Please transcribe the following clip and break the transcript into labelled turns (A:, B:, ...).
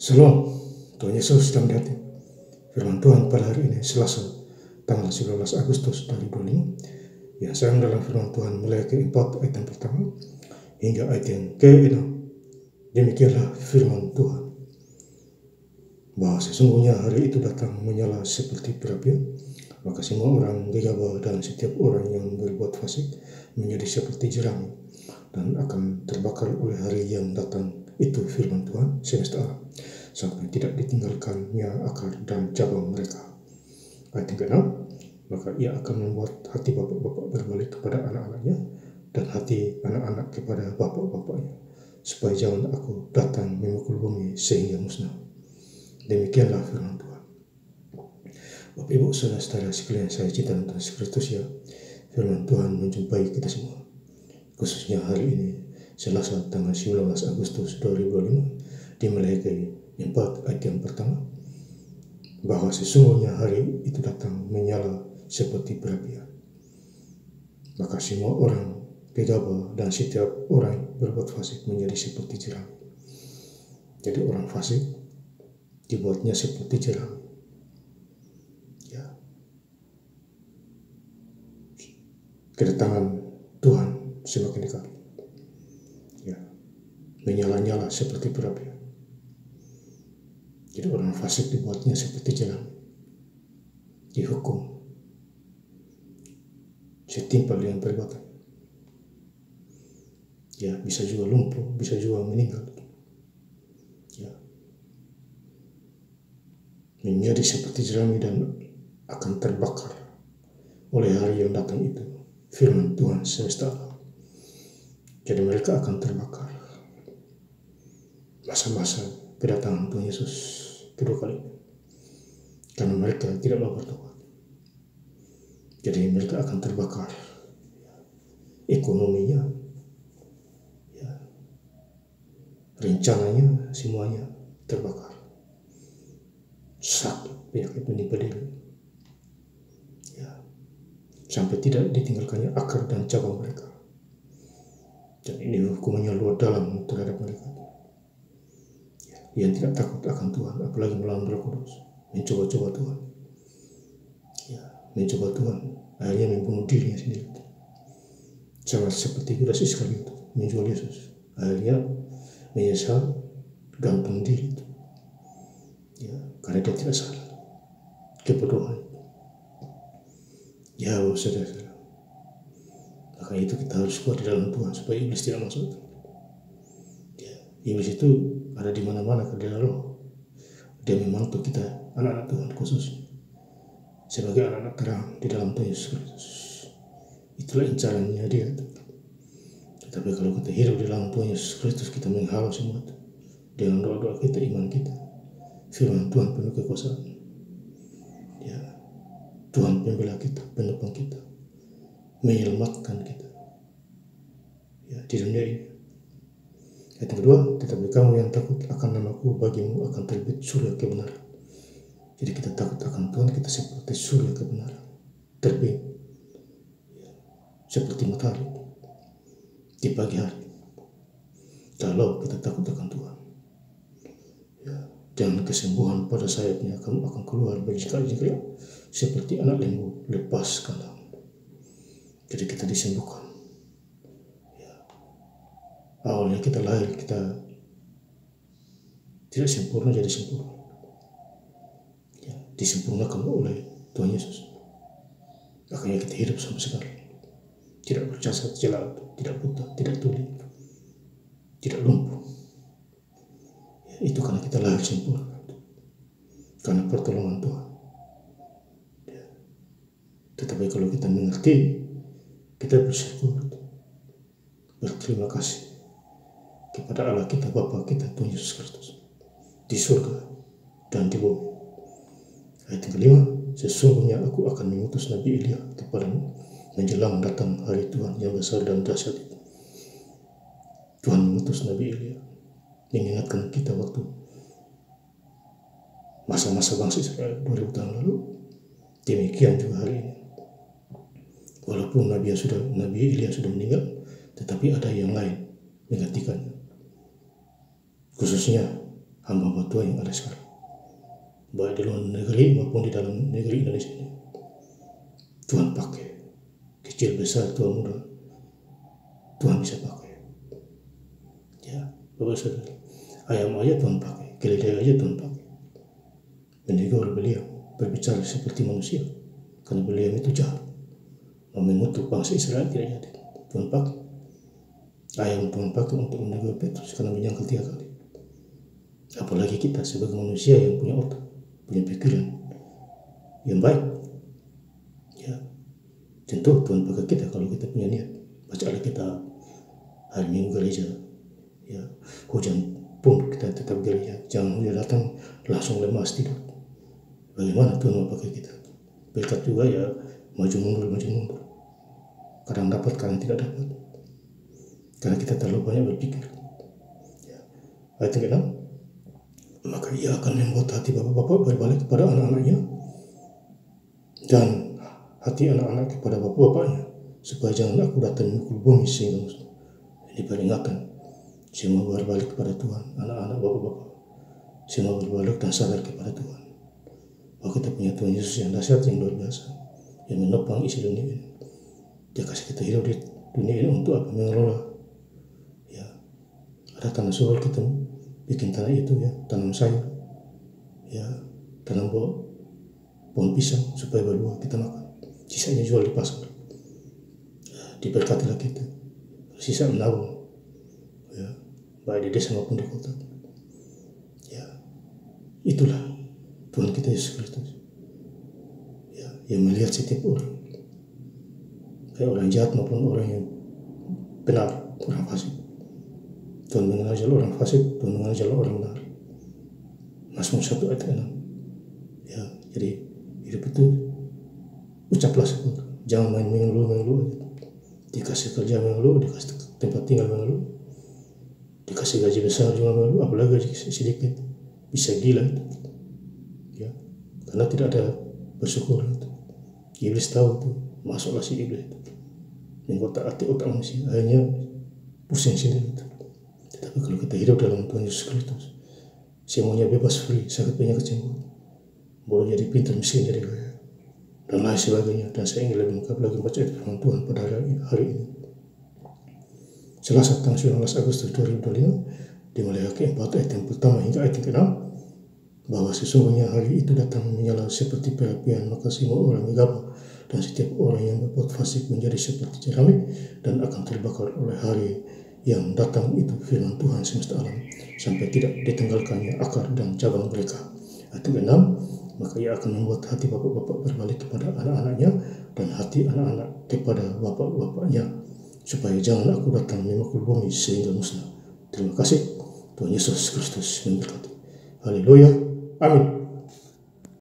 A: Shalom, Tuhan Yesus dalam hati. Firman Tuhan pada hari ini Selasa tanggal 19 Agustus 2025 yang sayang dalam firman Tuhan mulai ke-4 ayat yang pertama hingga ayat yang ke-6. Demikianlah firman Tuhan, bahwa sesungguhnya hari itu datang menyala seperti perapian, maka semua orang gegabah dan setiap orang yang berbuat fasik menjadi seperti jerami dan akan terbakar oleh hari yang datang. Itu firman Tuhan semesta alam, sampai tidak ditinggalkannya akar dan cabang mereka. Ayat yang ke-6, maka ia akan membuat hati bapak-bapak berbalik kepada anak-anaknya dan hati anak-anak kepada bapak-bapaknya, supaya jangan aku datang memukul bumi sehingga musnah. Demikianlah firman Tuhan. Bapak Ibu saudara-saudara sekalian saya cinta dan Tuhan Kristus, ya, firman Tuhan menjumpai kita semua, khususnya hari ini Selasa tanggal 19 Agustus 2005 dimulai ke 4 ayat yang pertama, bahwa sesungguhnya hari itu datang menyala seperti perapian, maka semua orang gegabah dan setiap orang berbuat fasik menjadi seperti jerami. Jadi orang fasik dibuatnya seperti jerami, ya. Kedatangan Tuhan semakin dekat, ya, menyala-nyala seperti perapian. Jadi orang fasik dibuatnya seperti jerami, dihukum setimpal dengan perbuatan, ya, bisa juga lumpuh, bisa juga meninggal, ya, menjadi seperti jerami dan akan terbakar oleh hari yang datang. Itu firman Tuhan semesta alam. Jadi mereka akan terbakar masa-masa kedatangan Tuhan Yesus kedua kali, karena mereka tidak mau bertobat. Jadi mereka akan terbakar, ekonominya, ya, rencananya semuanya terbakar. Sakit, penyakit menimpa diri, ya, sampai tidak ditinggalkannya akar dan cabang mereka. Dan ini hukumannya luar dalam terhadap mereka, ya, yang tidak takut akan Tuhan, apalagi melawan Roh Kudus, mencoba-coba Tuhan, ya, mencoba Tuhan, akhirnya membunuh dirinya sendiri, sama seperti Yudas Iskariot menjual Yesus, akhirnya menyesal, gantung diri, ya, karena dia tidak salah, kebodohan, ya, saudara-saudara. Maka itu kita harus kuat di dalam Tuhan supaya iblis tidak masuk. Ya, iblis itu ada di mana-mana ke dalam roh. Dia memantu kita, anak-anak Tuhan khususnya, sebagai anak-anak terang di dalam Tuhan Yesus Kristus. Itulah incarannya dia. Tetapi kalau kita hidup di dalam Tuhan Yesus Kristus, kita menghalau semua itu dengan doa-doa kita, iman kita, firman Tuhan penuh kekuasaan, ya, Tuhan pembela kita, penopang kita, menyelamatkan kita, ya, di dunia ini. Ayat kedua, tetapi kamu yang takut akan namaku, bagimu akan terbit surya kebenaran. Jadi kita takut akan Tuhan, kita seperti surya kebenaran, terbit, ya, seperti matahari di pagi hari. Kalau kita takut akan Tuhan, ya, dengan kesembuhan pada sayapnya kamu akan keluar berjingkrak-jingkrak seperti anak lembu lepas kandang. Jadi kita disembuhkan, ya. Awalnya kita lahir, kita tidak sempurna jadi sempurna, ya, disempurnakan oleh Tuhan Yesus. Makanya kita hidup sama sekali tidak bercacat, jelat, tidak buta, tidak tuli, tidak lumpuh, ya, itu karena kita lahir sempurna, karena pertolongan Tuhan, ya. Tetapi kalau kita mengerti, kita bersyukur, berterima kasih kepada Allah kita, Bapa kita, Tuhan Yesus Kristus, di surga dan di bumi. Ayat yang kelima, sesungguhnya aku akan mengutus Nabi Elia kepadamu menjelang datang hari Tuhan yang besar dan dahsyat itu. Tuhan mengutus Nabi Elia mengingatkan kita waktu masa-masa bangsa Israel 2000 tahun lalu. Demikian juga hari ini. Walaupun Nabi Elia sudah meninggal, tetapi ada yang lain menggantikannya. Khususnya hamba-hamba Tuhan yang ada sekarang, baik di luar negeri maupun di dalam negeri Indonesia ini. Tuhan pakai, kecil besar tua muda, Tuhan bisa pakai. Ya, Bapak Saudara, ayam aja Tuhan pakai, keledai aja Tuhan pakai. Menegur beliau berbicara seperti manusia, karena beliau itu jahat, mengutuk bangsa Israel tidak jadi. Tuhan pakai ayam, Tuhan pakai untuk menegur Petrus karena menyangkal 3 kali. Apalagi kita sebagai manusia yang punya otak, punya pikiran yang baik, ya tentu Tuhan pakai kita kalau kita punya niat. Bacalah kita hari Minggu gereja, ya hujan pun kita tetap gereja, jangan hujan datang langsung lemas tidur. Bagaimana Tuhan mau pakai kita? Berkat juga ya maju mundur. Kadang dapat, kadang tidak dapat, karena kita terlalu banyak berpikir. Ya. Ayat yang ke-6, maka ia akan membuat hati bapak-bapak berbalik kepada anak-anaknya dan hati anak-anak kepada bapak-bapaknya, supaya jangan aku datang memukul bumi sehingga musnah. Ini peringatan, semua berbalik kepada Tuhan, anak-anak bapak-bapak, semua berbalik dan sadar kepada Tuhan. Bahwa kita punya Tuhan Yesus yang dahsyat, yang luar biasa, yang menopang isi dunia ini. Dia kasih kita hidup di dunia ini untuk apa? Mengelola. Ya, ada tanah subur, kita bikin tanah itu ya, tanam sayur, ya, tanam pohon pisang supaya berbuah kita makan. Sisanya jual di pasar. Ya, diberkatilah kita. Sisa menabung, ya, baik di desa maupun di kota. Ya, itulah Tuhan kita Yesus Kristus. Ya, yang melihat setiap orang, baik orang jahat maupun orang yang benar, orang fasik. Tuhan mengenal jalur orang fasik, Tuhan mengenal jalur orang benar. Mazmur 1 ayat 6. Ya, jadi hidup itu ucaplah syukur, jangan main mengeluh. Dikasih kerja mengeluh, dikasih tempat tinggal mengeluh, dikasih gaji besar juga mengeluh, apalagi gaji sedikit, bisa gila itu. Ya, karena tidak ada bersyukur itu. Iblis tahu itu, masuklah si iblis itu mengkotak-atik otak manusia, akhirnya pusing sendiri itu. Tetapi kalau kita hidup dalam Tuhan Yesus Kristus, semuanya bebas, free, sakit penyakit sembuh, boleh jadi pintar, miskin jadi kaya, dan lain sebagainya. Dan saya ingin lebih lengkap lagi baca firman Tuhan pada hari ini. Selasa tanggal 19 Agustus 2025, dimulai ayat 4 ayat yang pertama hingga ayat yang ke-6, bahwa sesungguhnya hari itu datang menyala seperti perapian, maka semua orang gegabah, dan setiap orang yang berbuat fasik menjadi seperti jerami dan akan terbakar oleh hari yang datang itu, firman Tuhan semesta alam, sampai tidak ditanggalkannya akar dan cabang mereka. Ayat 6, maka ia akan membuat hati bapak-bapak berbalik kepada anak-anaknya dan hati anak-anak kepada bapak-bapaknya, supaya jangan aku datang memukul bumi sehingga musnah. Terima kasih. Tuhan Yesus Kristus memberkati. Haleluya. Amin.